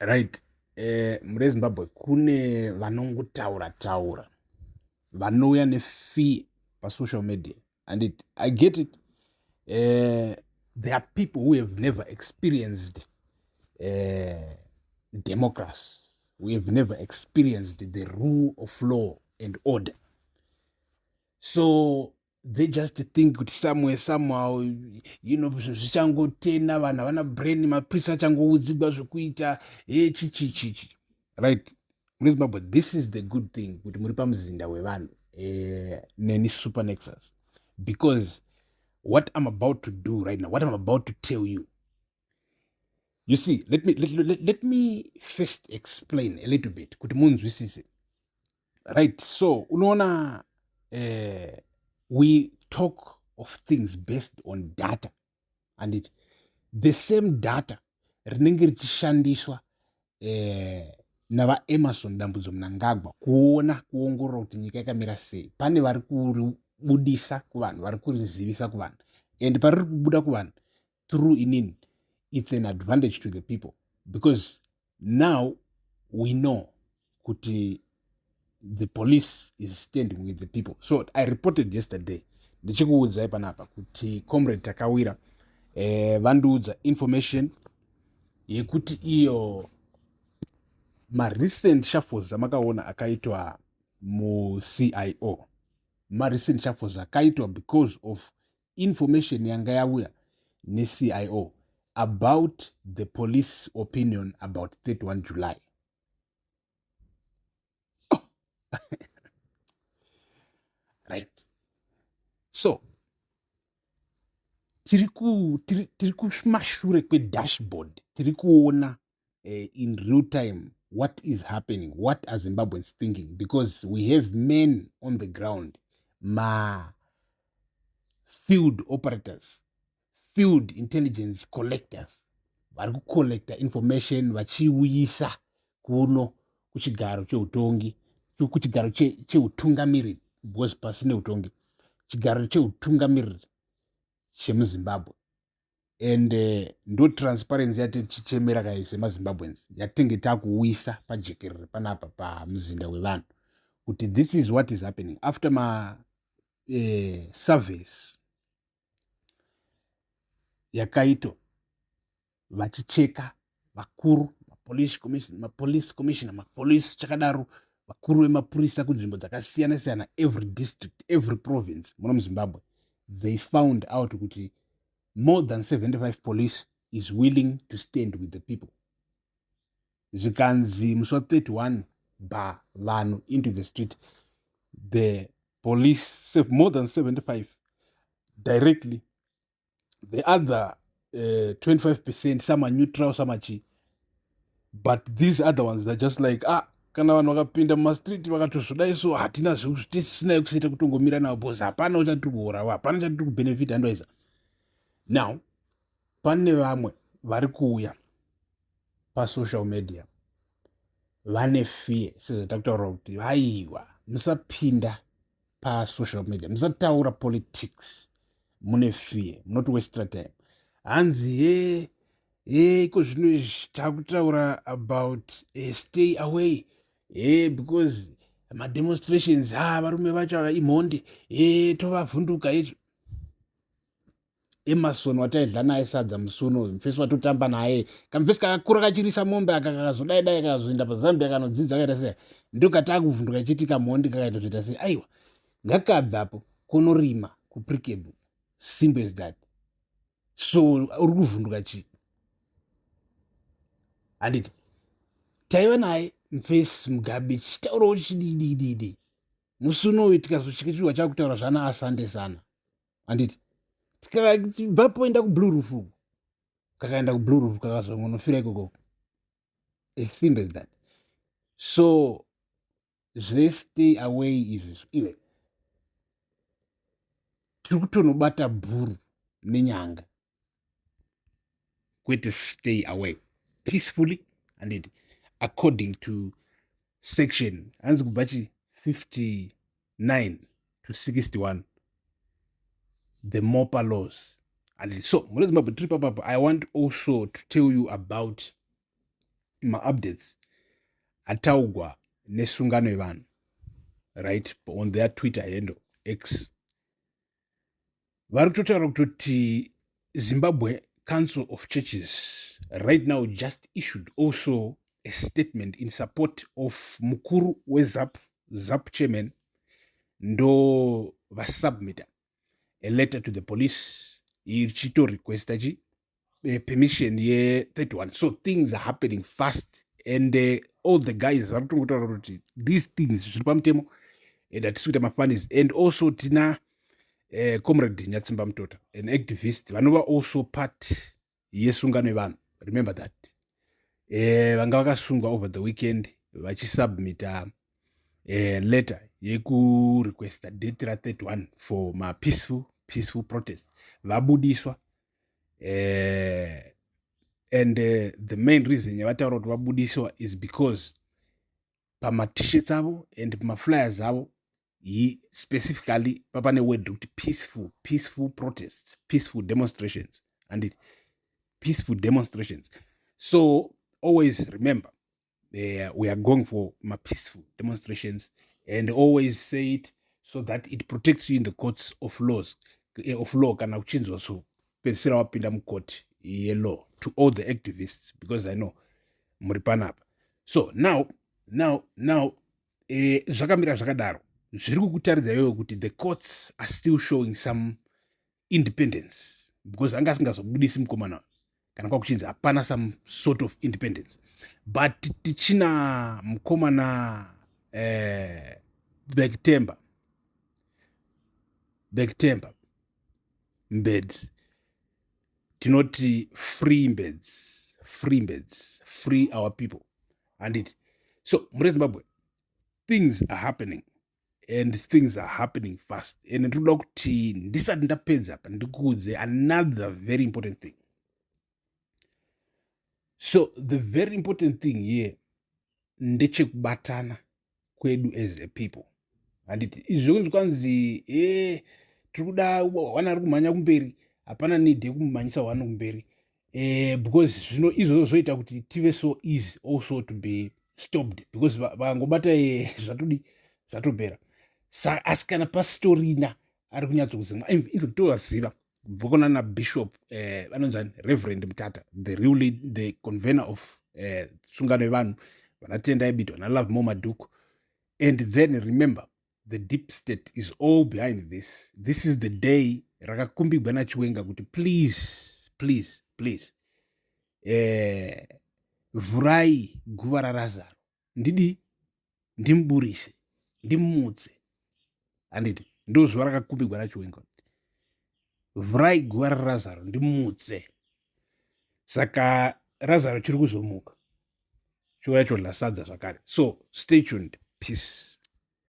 Right. Mune Zimbabwe kune vanongotaura vanouya nefear pasocial media, and I get it. There are people who have never experienced democracy. We have never experienced the rule of law and order. So they just think kuti somewhere somehow zvichangotena vanhu havana brain, maprisi achangoudzigwa zvekuita chichichichi, right? Mune Zimbabwe, this is the good thing kuti muri pamuzinda wevanhu neni Super Nexus, because what I'm about to do right now, what I'm about to tell you, you see, let me first explain a little bit kuti munzwisise, right? So unoona, we talk of things based on data, and the same data rinenge richishandiswa navaEmerson Dambudzo Mnangagwa kuongorora kuti nyika yakamira sei. Pane vari kuribudisa kuvanhu, vari kurizivisa kuvanhu, and pariri kubuda kuvanhu through inini, it's an advantage to the people, because now we know kuti the police is standing with the people. So I reported yesterday, ndichikuudzai panapa kuti comrade Takawira vandiudza information yekuti iyo marecent shuffles amakaona akaitwa muCIO, marecent shuffles akaitwa because of information yanga yauya neCIO about the police opinion about 31 July. Right. So tiri kumashure kwedashboard, tiri kuona in real time what is happening, what are Zimbabweans thinking, because we have men on the ground, field operators, field intelligence collectors, vari kucollecta information vachiuyisa kuno kuchigaro cheutongi, kuchigaro cheutungamiriri, because pasine utongi, chigaro cheutungamiriri chemuZimbabwe. And ndo transparency yatichichemera kai semaZimbabweans yatinge takuuyisa pajekerere panapa pamuzinda wevanhu kuti this is what is happening after surveys yakaitwa vachicheka vakuru, mapolice commissioner, mapolice chakadaro, vakuru vemapurisa kunzvimbo dzakasiyana siyana, every district, every province muno muZimbabwe, they found out kuti more than 75 police is willing to stand with the people. Zvikanzi musi wa31 vanhu into the street, the police more than 75 directly, the other 25%, some are neutral, some are chi, but these other ones, they're just like, kana vanhu vakapinda mumastreet vakatozvodai so hatina zvitisinayo kusita kutongomira navo bcause hapana uchatiri kuurawa, hapana chatiri kubenefita, andoisa. Now pane vamwe vari kuuya pasocial media vane fear, sezvatakutaura kuti vaiwa musapinda pasocial media, musataura politics, mune fear, munoti wastea time. Hanzi iko zvino izvi takutaura about stay away because mademonstrations varume vacho imhonde tovavhunduka izvo. Emerson wataidla naye sadza musuno, mufesi watotamba naye, kamufesi kakakura kachirisa mombe aka kakazodai kakazoenda paZambia kanodzidza kaita sei, ndo katakuvhunduka chiti kamhondi kakaita zvoita sei. Aiwa, ngakabvapo kunorima kuPrickable, simple as that. So uri kuvhunduka chii? Handiti taiva naye mufesi Mugabe chitaurawo chididididi, musi unoyu tikazochikichirwa chakutaura zvana asande sana. Handiti tikabvapo enda kuBlue Roof, kakaenda kuBlue Roof kakazongonofira ikoko, as simple as that. So zvestay away izvezvo, iwe tiri kutonobata bhuru nenyanga, kwete stay away peacefully, and according to section hanzi kubva chi 59 to 61 the MOPA laws. And so mune Zimbabwe tiri papapo, I want also to tell you about ma-updates ataugwa nesungano yevanhu, right, on their Twitter handle X. Vari kutotaura kutoti Zimbabwe Council of Churches right now just issued also a statement in support of mukuru wezap chairman ndo vasubmita a letter to the police ichito request permission ye 31. So things are happening fast, and all the guys vari kutongotaura kuti these things zviri pamutemo and hatisi kuita mafanis. And also tina comrade Nyatsimba Mutota, an activist vanova also part yesungano yevanhu, remember that vanga vakasungwa over the weekend vachisubmita letter yekurequesta date ra31 for ma peaceful protest, vabudiswa. And the main reason yavataura kuti vabudiswa is because pama-t-shirts avo and pama-flyers avo specifically papane word kuti peaceful protests, peaceful demonstrations, and peaceful demonstrations. So always remember, we are going for my peaceful demonstrations, and always say it so that it protects you in the courts of law kana uchinzwa so pesera wapinda mukoti yelaw, to all the activists, because I know muri panapa. So now zvakamira zvakadaro zviri kukutaridza iwewe kuti the courts are still showing some independence, because anga asingazobudisi mukomana kana kwakuchinzi hapana some sort of independence. But tichina mukomana Bektemba Mbeds, tinoti free Mbeds, free our people. And it so muri Zimbabwe things are happening, and things are happening fast. And ndinoda kuti ndisati ndapedza apa ndikuudze another very important thing. So the very important thing here ndechekubatana kwedu as a people. And izvo kwanzi tiri kuda wana ari kumhanya kumberi, hapana need yekumhanyisa wana kumberi, because zvino izvozvo zvoita kuti tive so easy also to be stopped, because vangobata zvatopera. Asi kana pastorina ari kunyatsokuzimwa, in fact tovaziva kubvokona nabishop vanonzani Reverend Mutata, the convener of sungano yevanhu vanatenda ebito vana Love Momaduku. And then remember, the deep state is all behind this. This is the day rakakumbigwa naChiwenga kuti please vhurai guva raRazaro, ndimuburise, ndimutse. Anditi ndo zuva rakakumbigwa naChiwenga, vhurai guva raRazaro, ndimutse. Saka Razaro chiri kuzomuka, chiva yacho lasadza zvakare. So stay tuned. Peace.